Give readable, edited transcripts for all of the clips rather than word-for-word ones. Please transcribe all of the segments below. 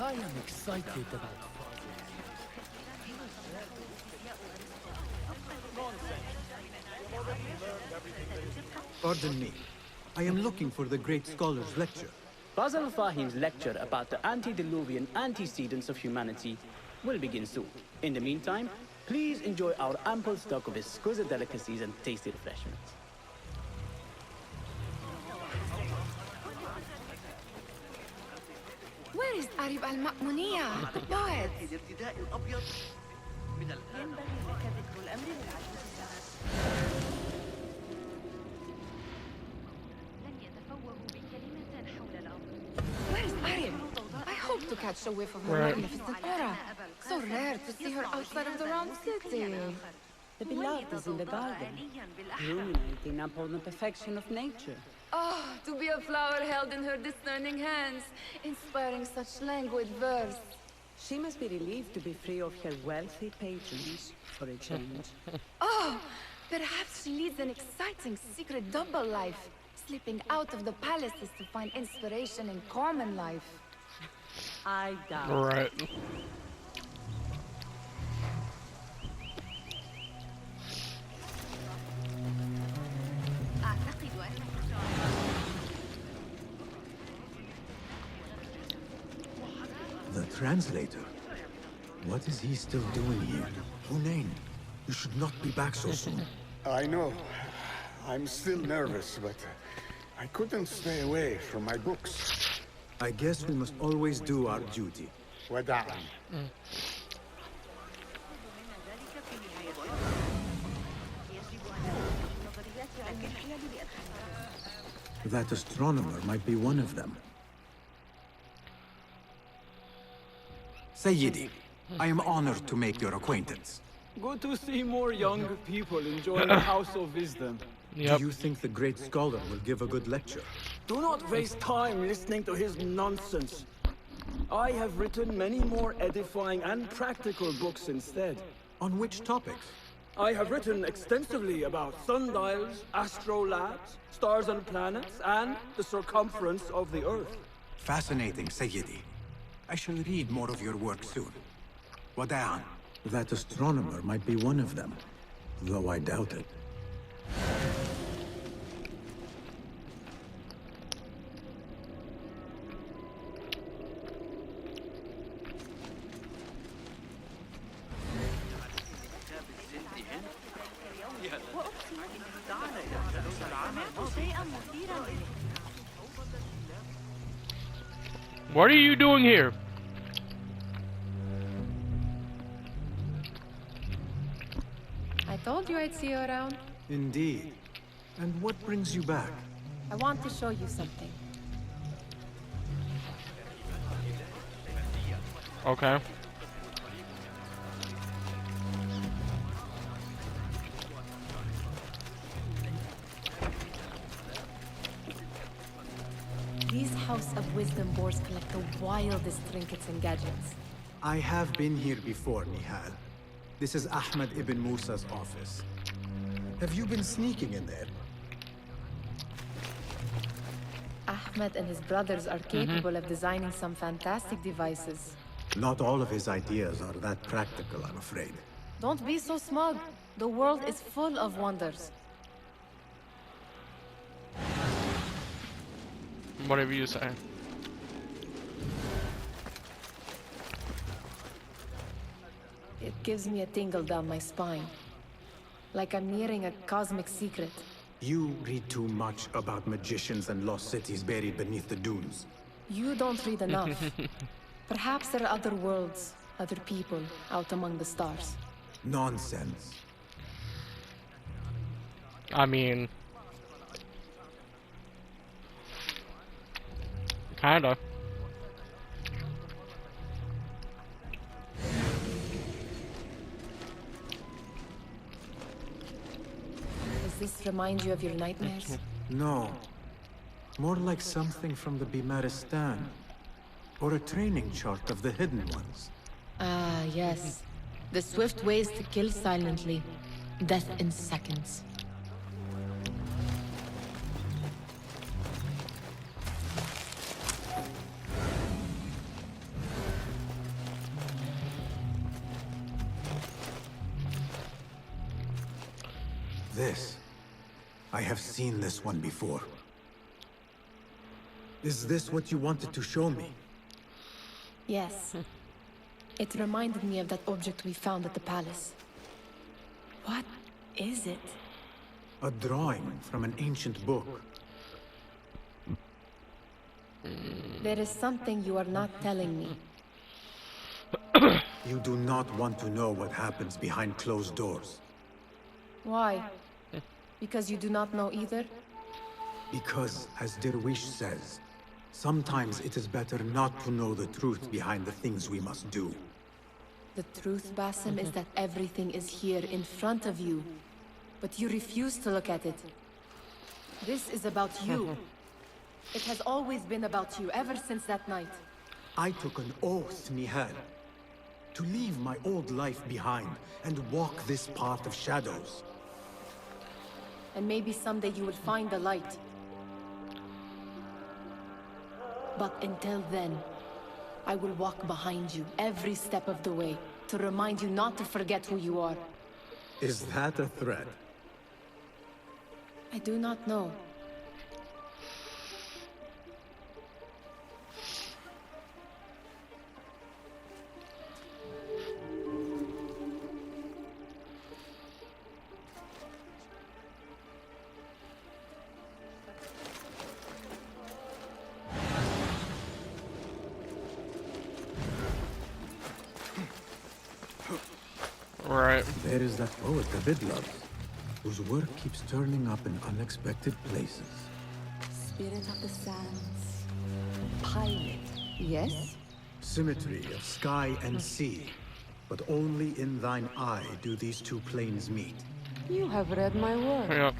I am excited about. Pardon me. I am looking for the great scholar's lecture. Basil Fahim's lecture about the antediluvian antecedents of humanity will begin soon. In the meantime, please enjoy our ample stock of exquisite delicacies and tasty refreshments. Where is Arib al-Ma'muniya, the poet? Where is Arib? I hope to catch a whiff of her magnificent aura. So rare to see her outside of the round city. The beloved is in the garden, ruminating upon the perfection of nature. Oh, to be a flower held in her discerning hands, inspiring such languid verse. She must be relieved to be free of her wealthy patrons for a change. Oh, perhaps she leads an exciting secret double life, slipping out of the palaces to find inspiration in common life. I doubt. Right. The translator? What is he still doing here? Hunain, you should not be back so soon. I know. I'm still nervous, but I couldn't stay away from my books. I guess we must always do our duty. Wada'an. That astronomer might be one of them. Sayyidi, I am honored to make your acquaintance. Good to see more young people enjoying the House of Wisdom. Yep. Do you think the great scholar will give a good lecture? Do not waste time listening to his nonsense. I have written many more edifying and practical books instead. On which topics? I have written extensively about sundials, astrolabes, stars and planets, and the circumference of the Earth. Fascinating, Sayyidi. I shall read more of your work soon. Wada'an. That astronomer might be one of them, though I doubt it. What are you doing here? I told you I'd see you around. Indeed. And what brings you back? I want to show you something. Okay. These House of Wisdom boards collect the wildest trinkets and gadgets. I have been here before, Nihal. This is Ahmed ibn Musa's office. Have you been sneaking in there? Ahmed and his brothers are capable of designing some fantastic devices. Not all of his ideas are that practical, I'm afraid. Don't be so smug. The world is full of wonders. Whatever you say. It gives me a tingle down my spine. Like I'm nearing a cosmic secret. You read too much about magicians and lost cities buried beneath the dunes. You don't read enough. Perhaps there are other worlds, other people out among the stars. Nonsense. I mean, kinda. Does this remind you of your nightmares? No. More like something from the Bimaristan. Or a training chart of the Hidden Ones. Ah, yes. The swift ways to kill silently. Death in seconds. This. I have seen this one before. Is this what you wanted to show me? Yes. It reminded me of that object we found at the palace. What is it? A drawing from an ancient book. There is something you are not telling me. You do not want to know what happens behind closed doors. Why? Because you do not know either? Because, as Derwish says, sometimes it is better not to know the truth behind the things we must do. The truth, Basim, is that everything is here in front of you. But you refuse to look at it. This is about you. It has always been about you, ever since that night. I took an oath, Nihal, to leave my old life behind and walk this path of shadows. And maybe someday you will find the light. But until then, I will walk behind you every step of the way to remind you not to forget who you are. Is that a threat? I do not know. Right. There is that poet David loves, whose work keeps turning up in unexpected places. Spirit of the sands. Pilot. Yes? Symmetry of sky and sea, but only in thine eye do these two planes meet. You have read my work. Yep.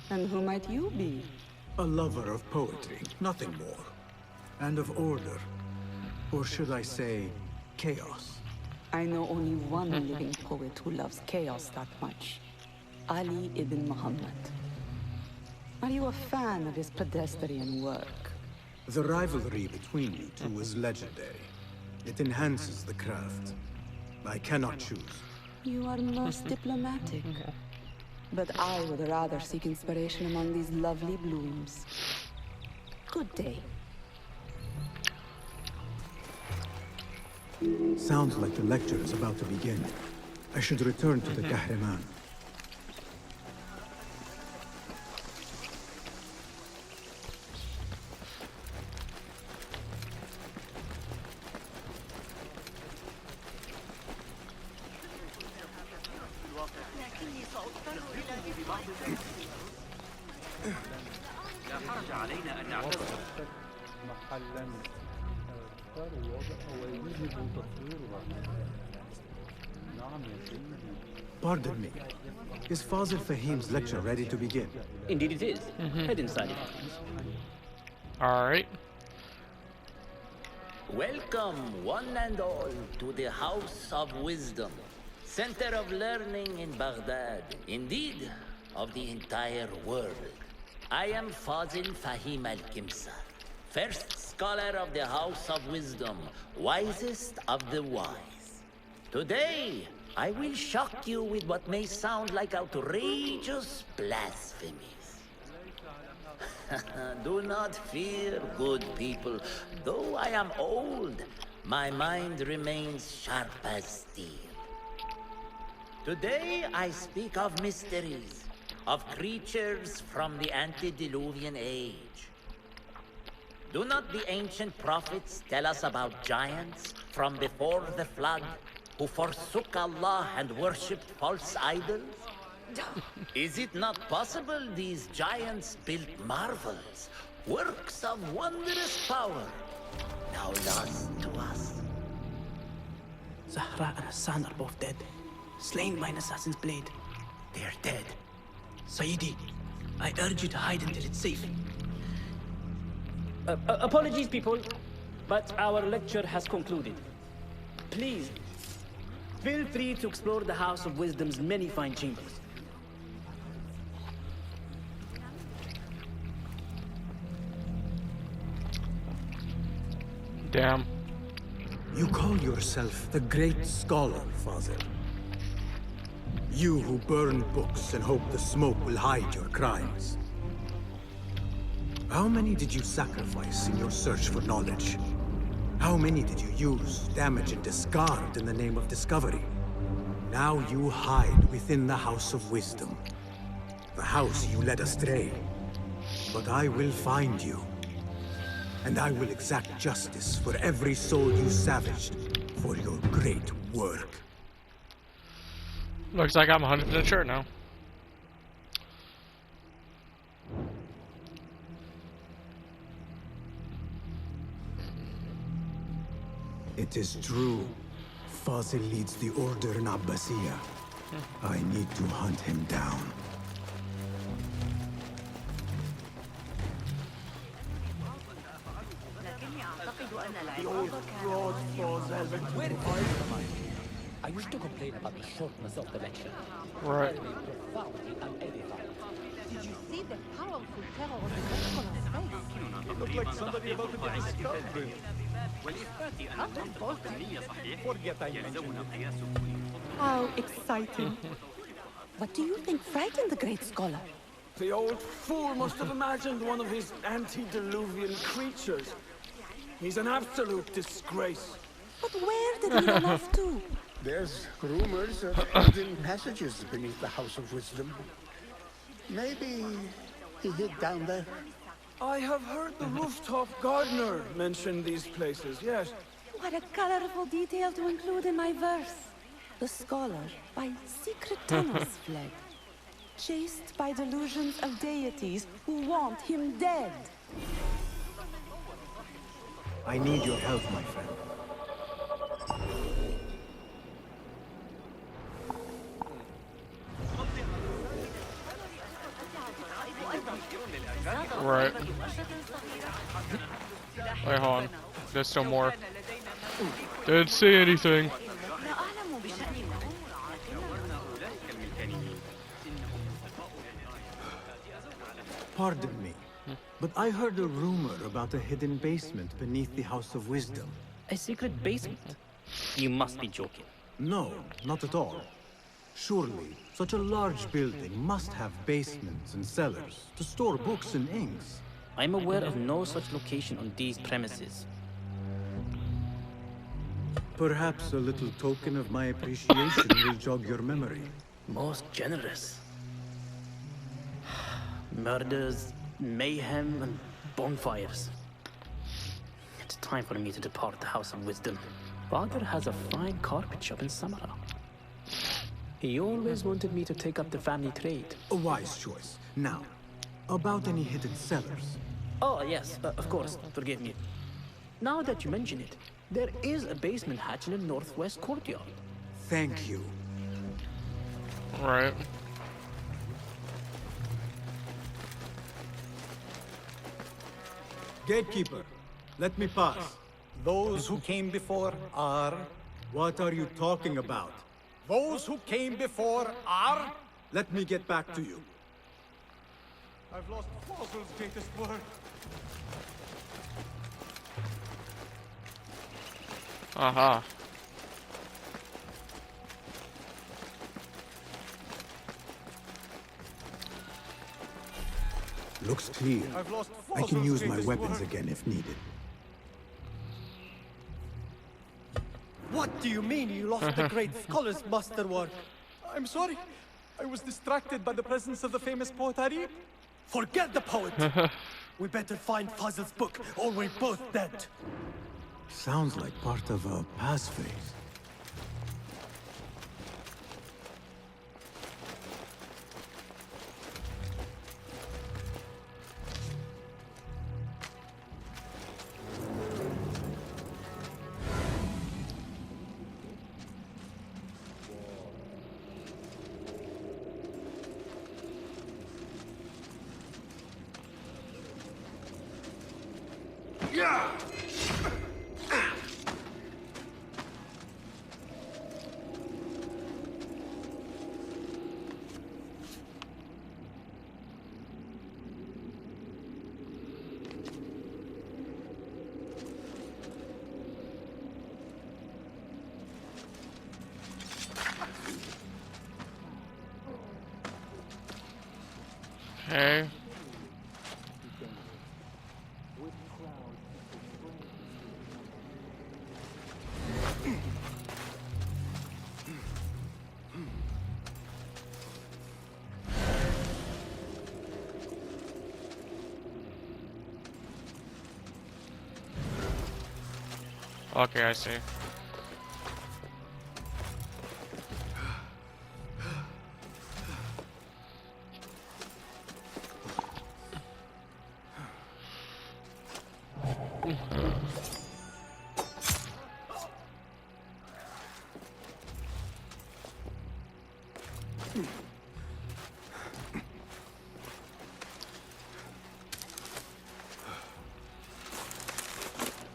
And who might you be? A lover of poetry, nothing more. And of order. Or should I say, chaos. I know only one living poet who loves chaos that much. Ali ibn Muhammad. Are you a fan of his pedestrian work? The rivalry between you two is legendary. It enhances the craft. I cannot choose. You are most diplomatic. But I would rather seek inspiration among these lovely blooms. Good day. Sounds like the lecture is about to begin. I should return to the Kahraman. Pardon me. Is Fazil Fahim's lecture ready to begin? Indeed it is. Head inside. Alright. Welcome, one and all, to the House of Wisdom, center of learning in Baghdad, indeed, of the entire world. I am Fazil Fahim al-Kimsa, first scholar of the House of Wisdom, wisest of the wise. Today, I will shock you with what may sound like outrageous blasphemies. Do not fear, good people. Though I am old, my mind remains sharp as steel. Today I speak of mysteries, of creatures from the antediluvian age. Do not the ancient prophets tell us about giants from before the flood who forsook Allah and worshipped false idols? Is it not possible these giants built marvels, works of wondrous power, now lost to us? Zahra and Hassan are both dead, slain by an assassin's blade. They are dead. Sayyidi, I urge you to hide until it's safe. Apologies, people, but our lecture has concluded. Please, feel free to explore the House of Wisdom's many fine chambers. Damn. You call yourself the great scholar, Fazil. You who burn books and hope the smoke will hide your crimes. How many did you sacrifice in your search for knowledge? How many did you use, damage, and discard in the name of discovery? Now you hide within the House of Wisdom. The house you led astray. But I will find you. And I will exact justice for every soul you savaged for your great work. Looks like I'm 100% sure now. It is true. Fazil leads the Order in Abbasiyah. I need to hunt him down. The old fraud Fazil. I wish to complain about the shortness of the lecture. Right. Profoundly unedified. Did you see the powerful terror on the Scholar's face? It looked like somebody about to get a skull burned. Forget I mentioned it. How exciting. What do you think frightened the great scholar? The old fool must have imagined one of his antediluvian creatures. He's an absolute disgrace. But where did he run off to? There's rumors of hidden passages beneath the House of Wisdom. Maybe he hid down there. I have heard the rooftop gardener mention these places, yes. What a colorful detail to include in my verse. The scholar by secret tunnels fled, chased by delusions of deities who want him dead. I need your help, my friend. Right. Wait, hold on. There's still more. Didn't see anything. Pardon me, but I heard a rumor about a hidden basement beneath the House of Wisdom. A secret basement? You must be joking. No, not at all. Surely, such a large building must have basements and cellars to store books and inks. I'm aware of no such location on these premises. Perhaps a little token of my appreciation will jog your memory. Most generous. Murders, mayhem, and bonfires. It's time for me to depart the House of Wisdom. Father has a fine carpet shop in Samara. He always wanted me to take up the family trade. A wise choice. Now, about any hidden cellars. Oh, yes, of course. Forgive me. Now that you mention it, there is a basement hatch in the northwest courtyard. Thank you. Right. Gatekeeper, let me pass. Those who came before are... What are you talking about? Those who came before are... Let me get back to you. I've lost Fazil's greatest work. Aha. Looks clear. I've lost I can Fazil's use my greatest weapons work. again if needed. What do you mean you lost the great scholar's masterwork? I'm sorry. I was distracted by the presence of the famous poet Arib. Forget the poet! We better find Fazil's book, or we're both dead. Sounds like part of a passphrase. Okay. Okay, I see.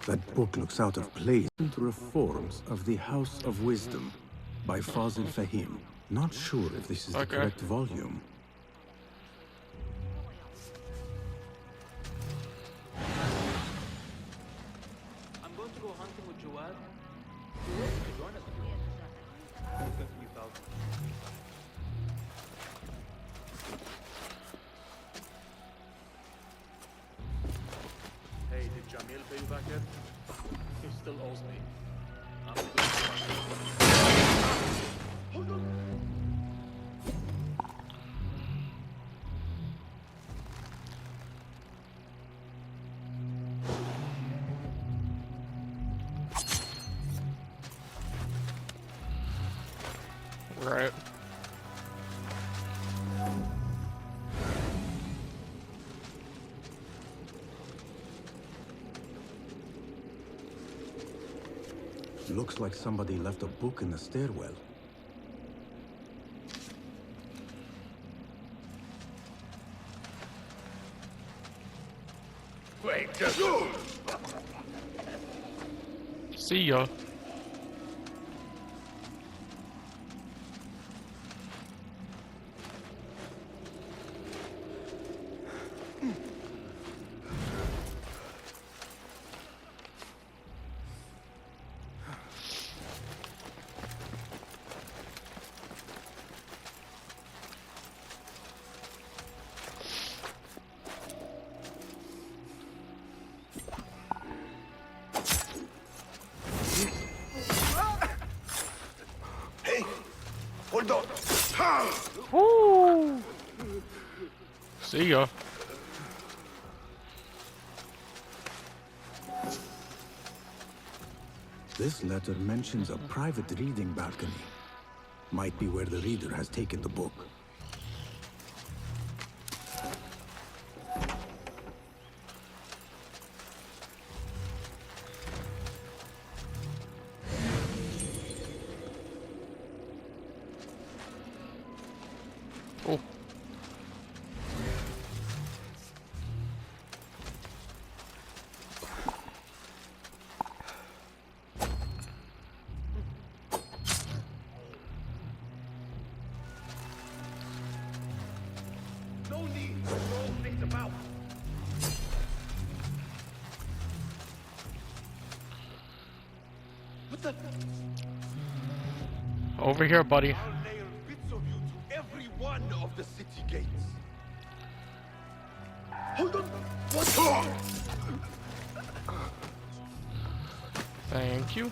That book looks out of place. Reforms of the House of Wisdom by Fazil Fahim. Not sure if this is the correct volume. I'm going to go hunting with Joab. You're welcome to join us. Hey, did Jamil pay you back yet? He still owes me. I'm going to hold on. Right. Looks like somebody left a book in the stairwell. Wait, See ya. hold on. Woo! See ya. This letter mentions a private reading balcony. Might be where the reader has taken the book. Oh. No need to throw things about. What the? Over here, buddy. I'll nail bits of you to every one of the city gates. Hold on. What? Thank you.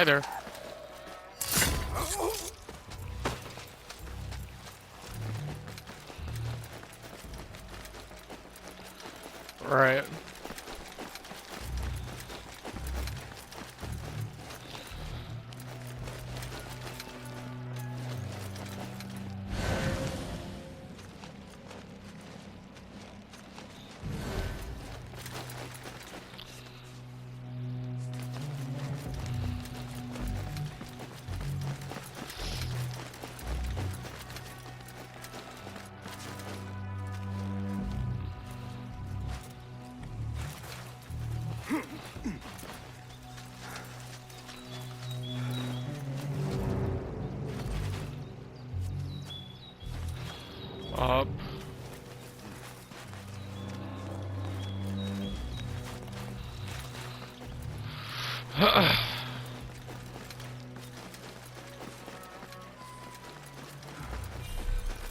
Hi there. Right. Up.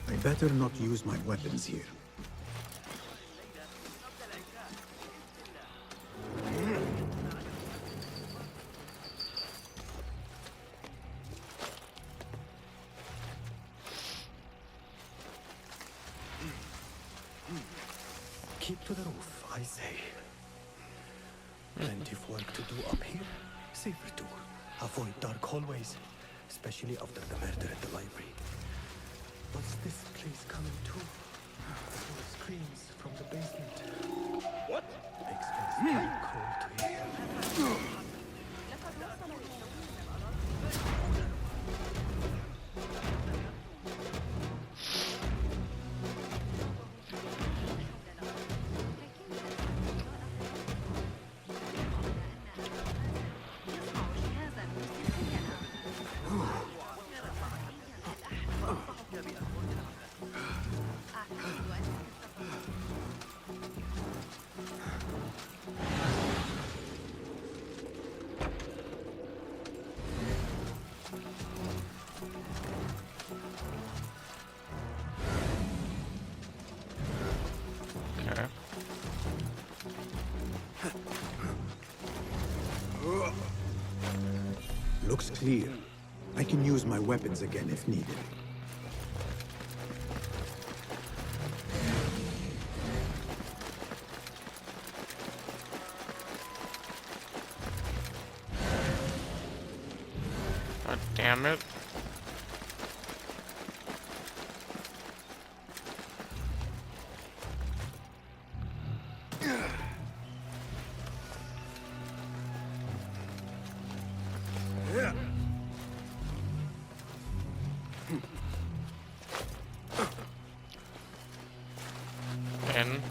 I better not use my weapons here. Keep to the roof, I say. Plenty of work to do up here. Safer too. Avoid dark hallways, especially after the murder at the library. What's this place coming to? More screams from the basement. What? Makes me quite cold to hear. Looks clear. I can use my weapons again if needed. God damn it. In.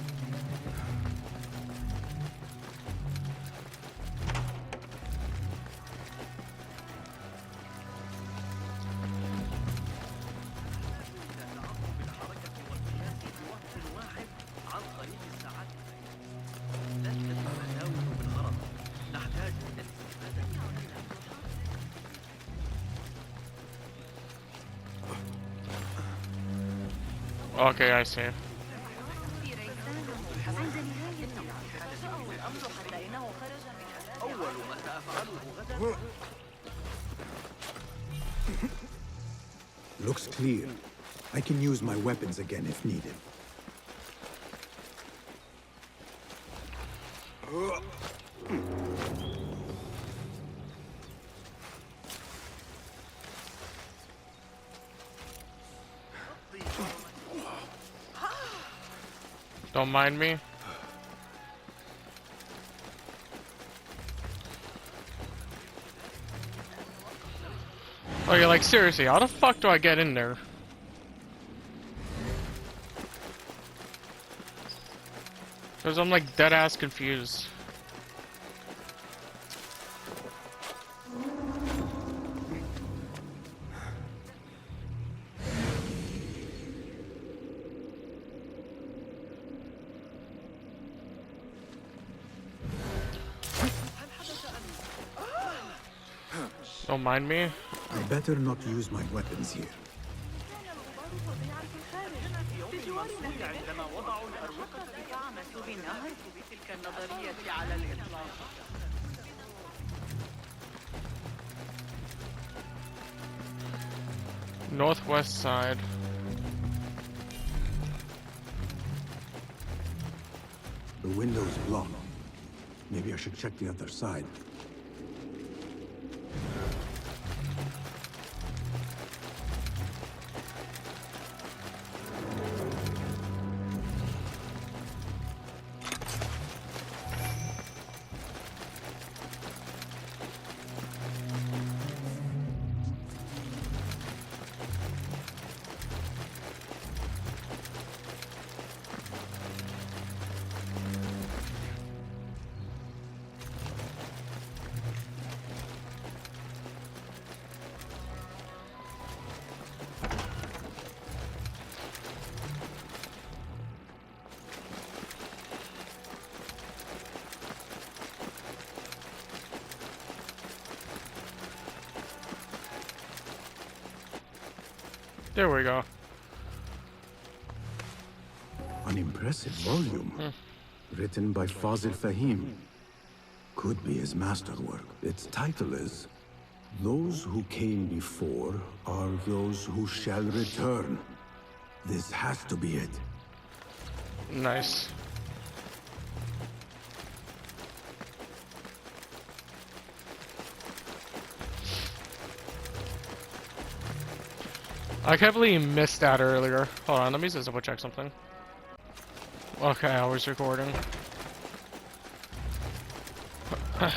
Okay, I see. Looks clear. I can use my weapons again if needed. Don't mind me. Okay, like seriously, how the fuck do I get in there? Because I'm like dead ass confused. Don't mind me. I better not use my weapons here. Northwest side. The window's blocked. Maybe I should check the other side. There we go. An impressive volume. Written by Fazil Fahim. Could be his masterwork. Its title is Those Who Came Before Are Those Who Shall Return. This has to be it. Nice. I can't believe you missed that earlier. Hold on, let me just double check something. Okay, I was recording. I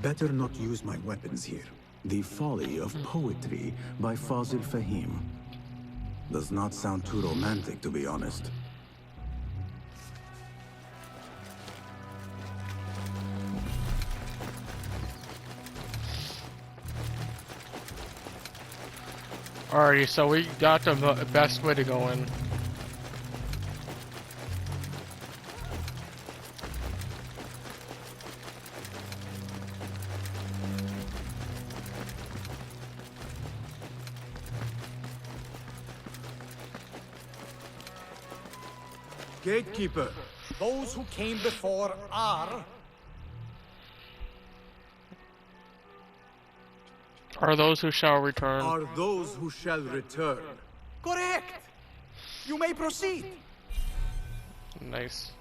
better not use my weapons here. The Folly of Poetry by Fazil Fahim. Does not sound too romantic, to be honest. Alrighty, so we got the best way to go in. Gatekeeper, those who came before are Those who shall return. Are those who shall return. correct. You may proceed. Nice.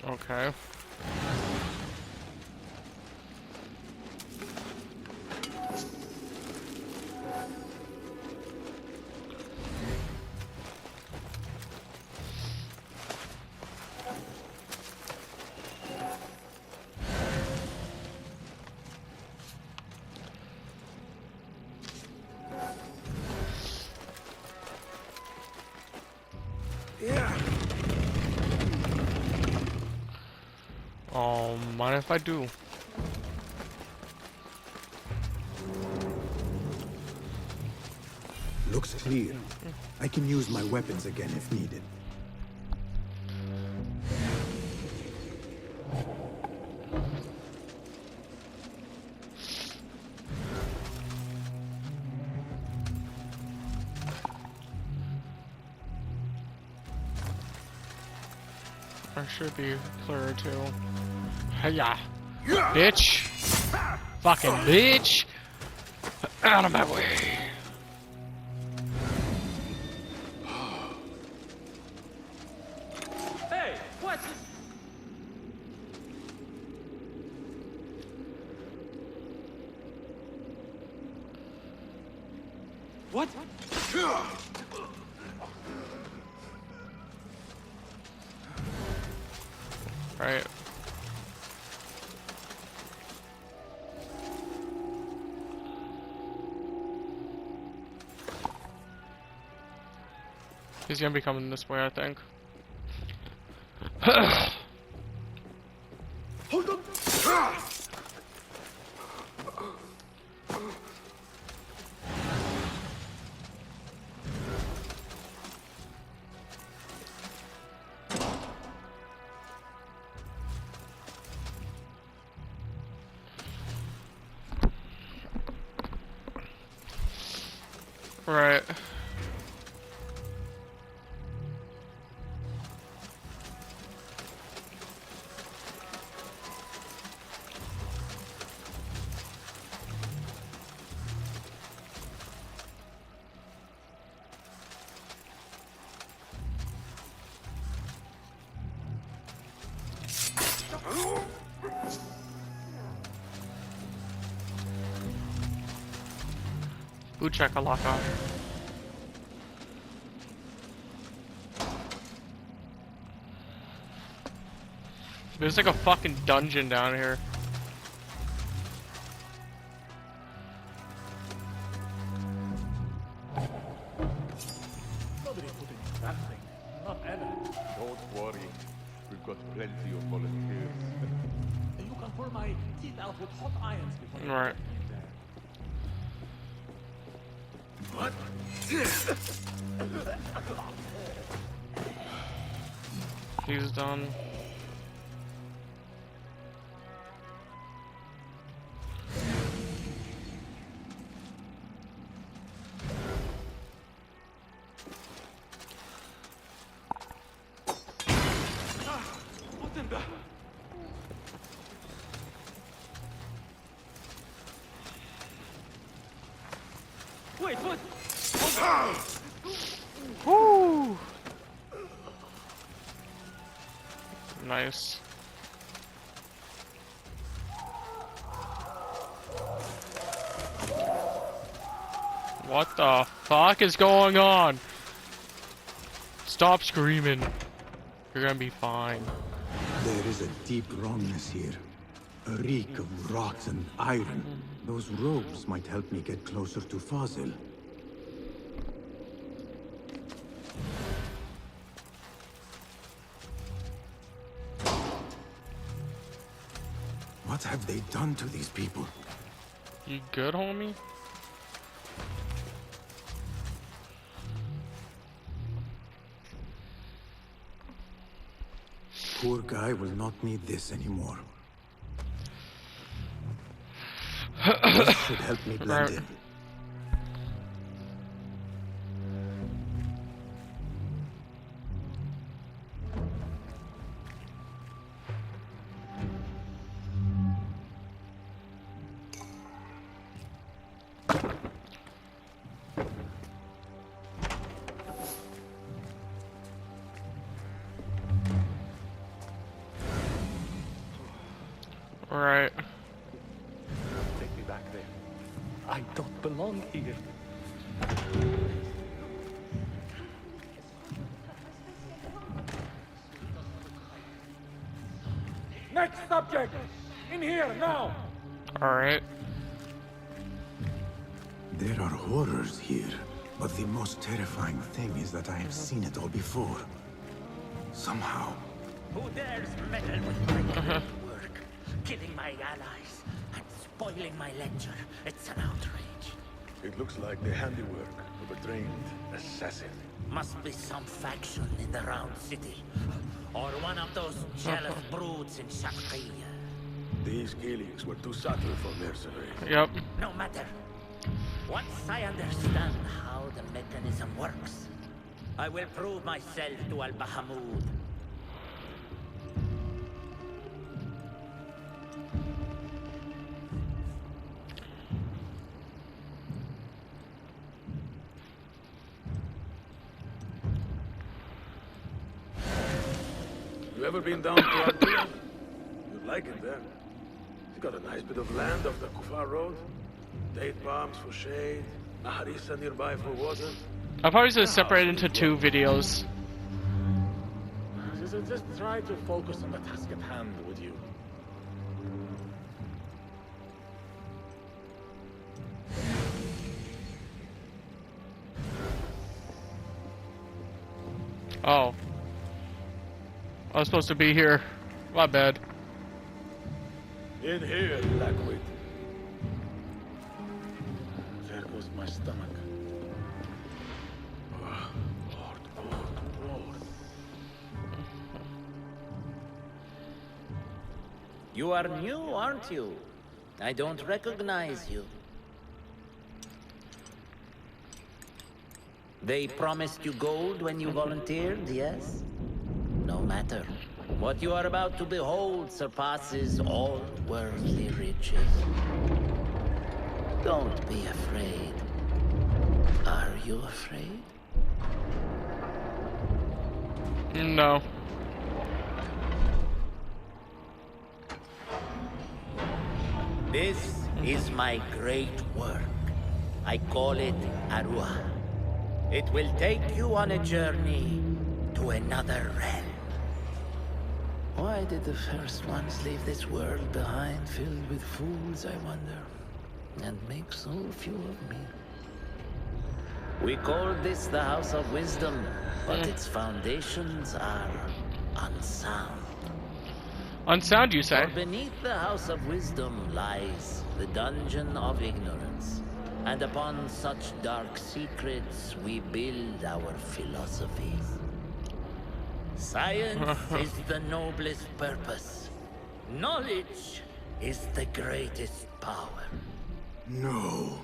Okay. Mind if I do? Looks clear. I can use my weapons again if needed. I should be clear too. Hiya! Bitch! Fucking bitch! Out of my way! Hey, what? What? Right. He's gonna be coming this way, I think. Hold on. Right. Boot check a lock on. There's like a fucking dungeon down here. Nobody put in that thing. Not ever. Don't worry. We've got plenty of volunteers. You can pull my teeth out with hot irons before you Right. What? He's done. Wait, what? Woo! Nice. What the fuck is going on? Stop screaming. You're gonna be fine. There is a deep wrongness here. A reek of rot and iron. Those robes might help me get closer to Fazil. What have they done to these people? You good, homie? Poor guy will not need this anymore. This should help me blend in. Right. Take me back there. I don't belong here. Next subject! In here, now! Alright. There are horrors here, but the most terrifying thing is that I have seen it all before. Somehow. Who dares meddle with my great work? Killing my allies and spoiling my lecture. It's an outrage. It looks like the handiwork of a trained assassin. Must be some faction in the Round City. Or one of those jealous broods in Sharqiyya. These killings were too subtle for mercenaries. Yep. No matter. Once I understand how the mechanism works, I will prove myself to Al-Bahamud. You ever been down to Arkham? You'd like it there. It's got a nice bit of land off the Kufar Road. Date palms for shade, a harissa nearby for water. I'll probably just separate it into two videos. Just try to focus on the task at hand, would you? Oh. I was supposed to be here. My bad. In here, Blackwit. There goes my stomach. Oh, Lord. You are new, aren't you? I don't recognize you. They promised you gold when you volunteered, yes? No matter. What you are about to behold surpasses all worldly riches. Don't be afraid. Are you afraid? No. This is my great work. I call it Arua. It will take you on a journey to another realm. Why did the first ones leave this world behind filled with fools, I wonder, and make so few of me? We call this the House of Wisdom, but its foundations are unsound. Unsound, you say? For beneath the House of Wisdom lies the Dungeon of Ignorance, and upon such dark secrets we build our philosophies. Science is the noblest purpose. Knowledge is the greatest power. No.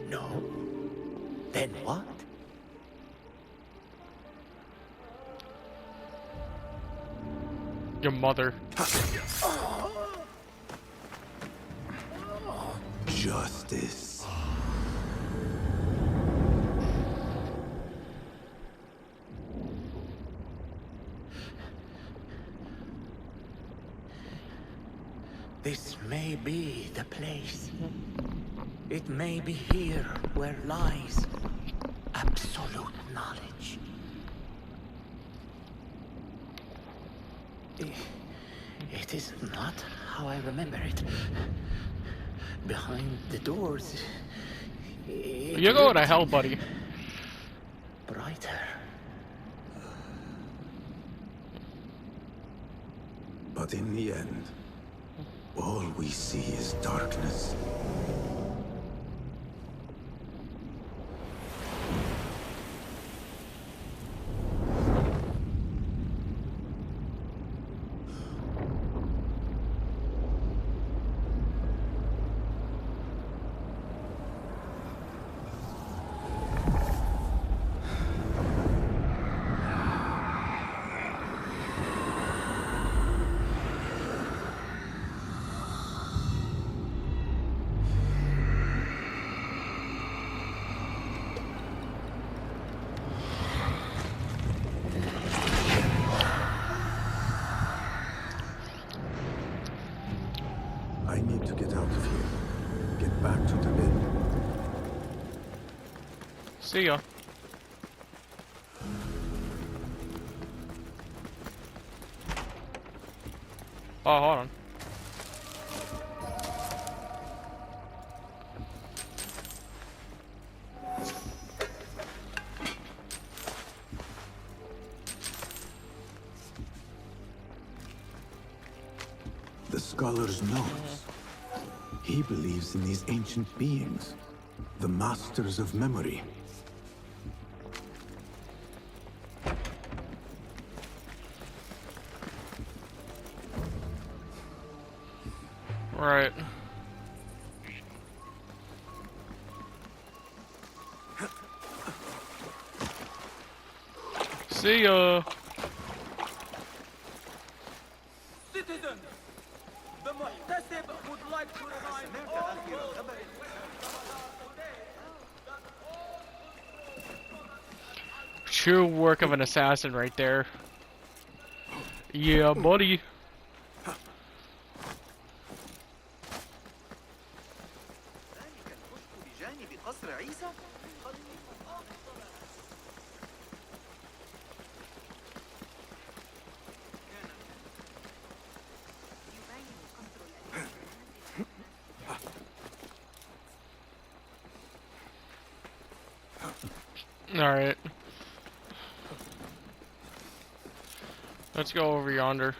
No? Then what? Your mother. Justice. This may be the place. It may be here where lies absolute knowledge. It is not how I remember it. Behind the doors. You're going to hell, buddy. Brighter. But in the end, all we see is darkness. I need to get out of here. Get back to the bin. See ya. Oh, hold on. The scholar's notes. He believes in these ancient beings, the masters of memory. Right. See ya. Citizens, the Muhtasib would like to remind all True work of an assassin right there. Yeah, buddy. Alright. Let's go over yonder.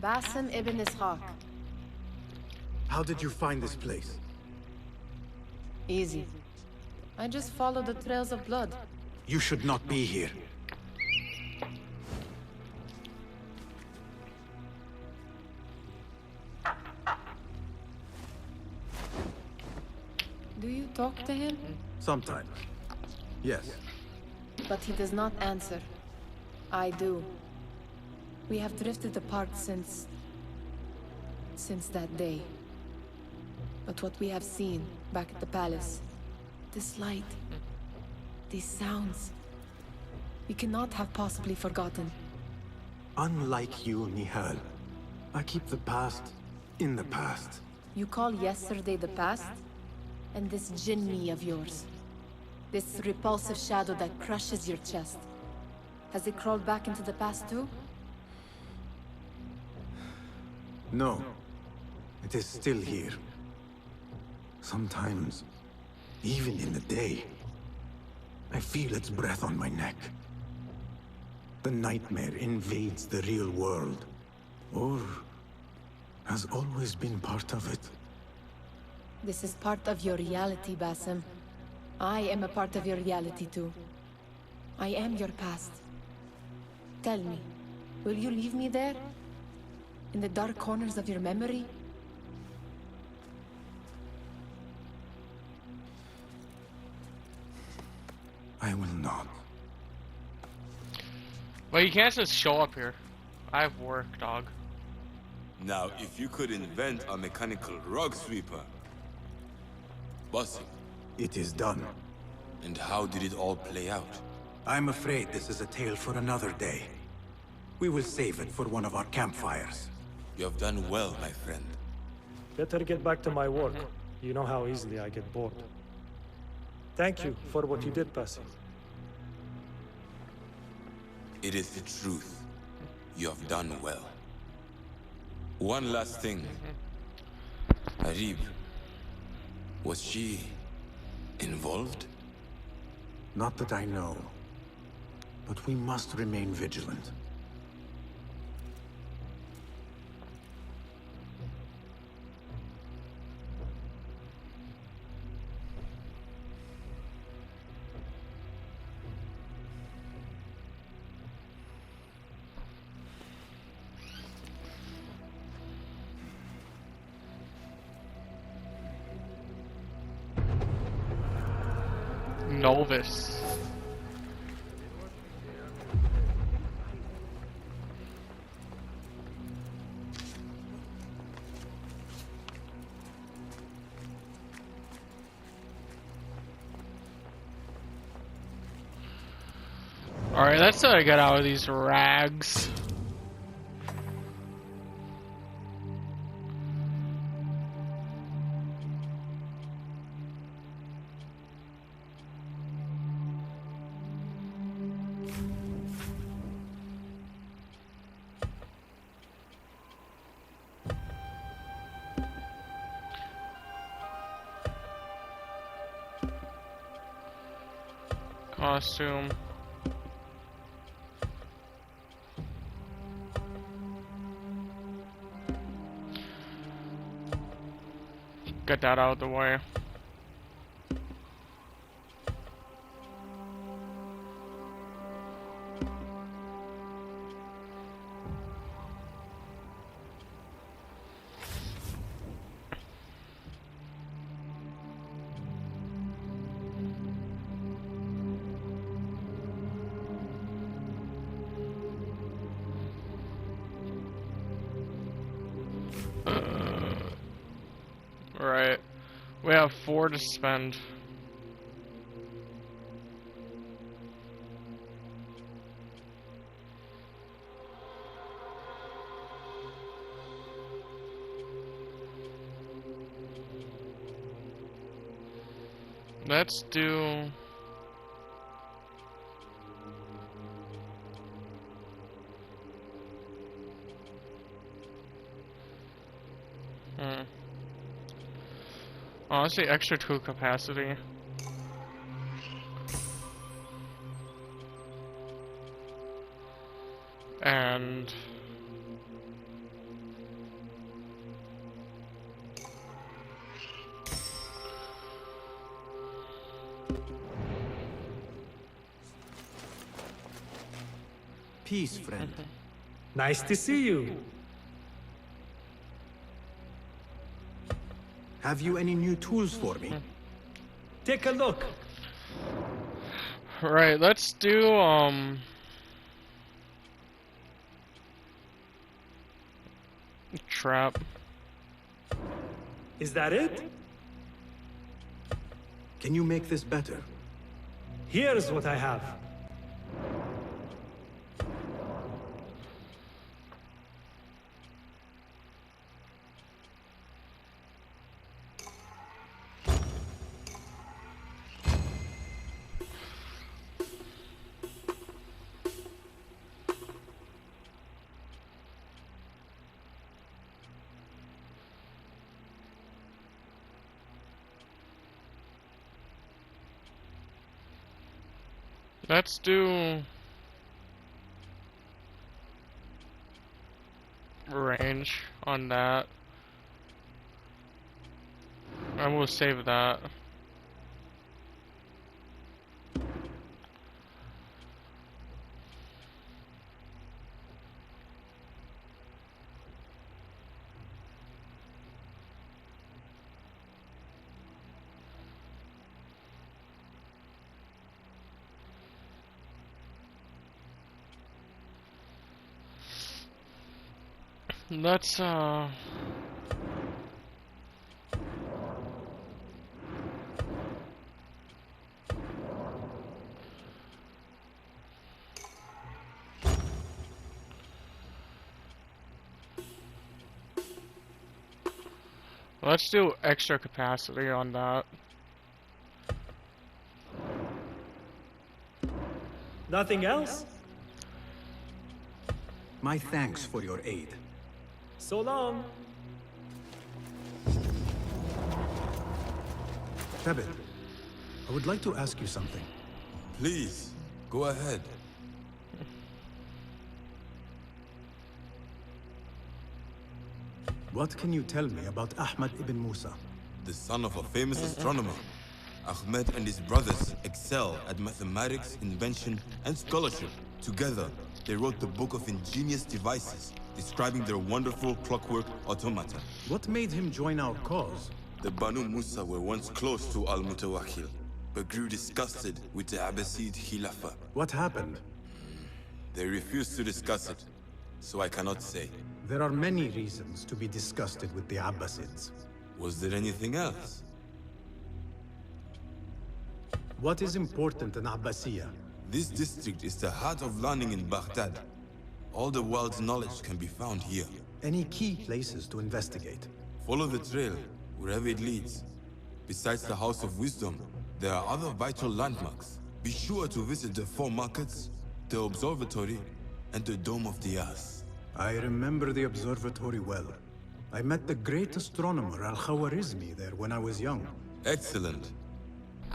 Basim ibn Ishaq. How did you find this place? Easy. I just follow the trails of blood. You should not be here. Do you talk to him? Sometimes. Yes. But he does not answer. I do. We have drifted apart since that day. But what we have seen back at the palace, this light, these sounds, we cannot have possibly forgotten. Unlike you, Nihal, I keep the past in the past. You call yesterday the past? And this jinni of yours, this repulsive shadow that crushes your chest, has it crawled back into the past too? No. It is still here. Sometimes, even in the day, I feel its breath on my neck. The nightmare invades the real world, or has always been part of it. This is part of your reality, Basim. I am a part of your reality too. I am your past. Tell me, will you leave me there? In the dark corners of your memory? I will not. Well, you can't just show up here. I have work, dog. Now, if you could invent a mechanical rug sweeper. Bossy. It is done. And how did it all play out? I'm afraid this is a tale for another day. We will save it for one of our campfires. You have done well, my friend. Better get back to my work. You know how easily I get bored. Thank you for what you did, Basim. It is the truth. You have done well. One last thing. Arib. Was she involved? Not that I know. But we must remain vigilant. Novice. Alright, let's get out of these rags. Costume. Get that out of the way. Right. We have 4 to spend. Let's do... Honestly, extra tool capacity. And Peace, friend. Nice to see you. Have you any new tools for me? Take a look. right, let's do trap. Is that it? Can you make this better? Here's what I have. Let's do range on that. And we'll save that. Let's do extra capacity on that. Nothing else? My thanks for your aid. So long. Tebet, I would like to ask you something. Please, go ahead. What can you tell me about Ahmad ibn Musa? The son of a famous astronomer. Ahmed and his brothers excel at mathematics, invention, and scholarship. Together, they wrote the book of ingenious devices, describing their wonderful clockwork automata. What made him join our cause? The Banu Musa were once close to Al-Mutawakkil, but grew disgusted with the Abbasid Khilafah. What happened? They refused to discuss it, so I cannot say. There are many reasons to be disgusted with the Abbasids. Was there anything else? What is important in Abbasiyya? This district is the heart of learning in Baghdad. All the world's knowledge can be found here. Any key places to investigate? Follow the trail, wherever it leads. Besides the House of Wisdom, there are other vital landmarks. Be sure to visit the 4 markets, the observatory, and the Dome of the Earth. I remember the observatory well. I met the great astronomer Al-Khwarizmi there when I was young. Excellent.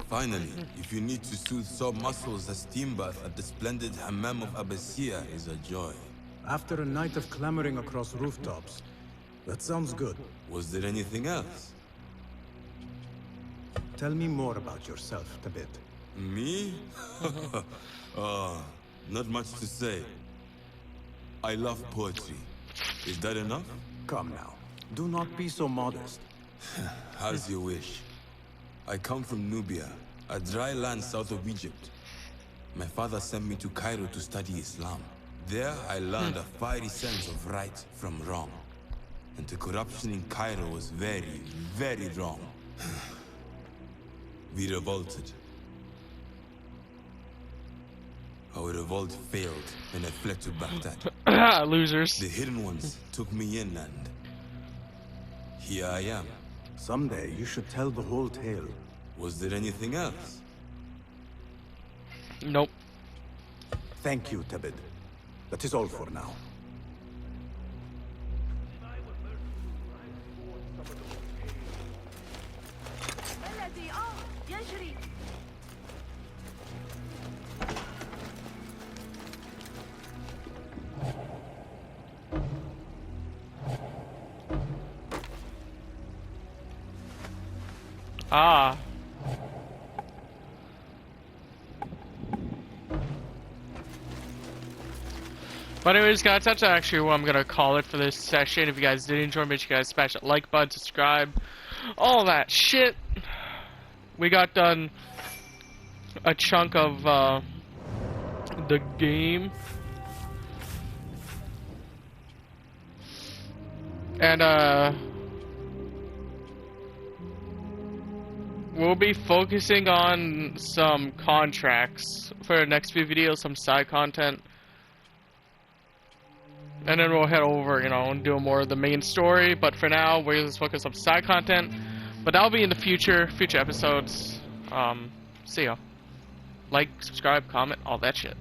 Finally, if you need to soothe sore muscles, a steam bath at the splendid Hammam of Abbasiyya is a joy. After a night of clambering across rooftops, that sounds good. Was there anything else? Tell me more about yourself, Tebet. Me? Not much to say. I love poetry. Is that enough? Come now. Do not be so modest. As you wish. I come from Nubia, a dry land south of Egypt. My father sent me to Cairo to study Islam. There, I learned a fiery sense of right from wrong. And the corruption in Cairo was very, very wrong. We revolted. Our revolt failed when I fled to Baghdad. Losers. The hidden ones took me in and... here I am. Someday, you should tell the whole tale. Was there anything else? Nope. Thank you, Tebet. That is all for now. Ah. But anyways, guys, that's actually what I'm gonna call it for this session. If you guys did enjoy, make sure you guys smash that like button, subscribe, all that shit. We got done a chunk of the game, and we'll be focusing on some contracts for the next few videos, some side content. And then we'll head over, you know, and do more of the main story. But for now, we're just focus on side content. But that'll be in the future episodes. See ya. Like, subscribe, comment, all that shit.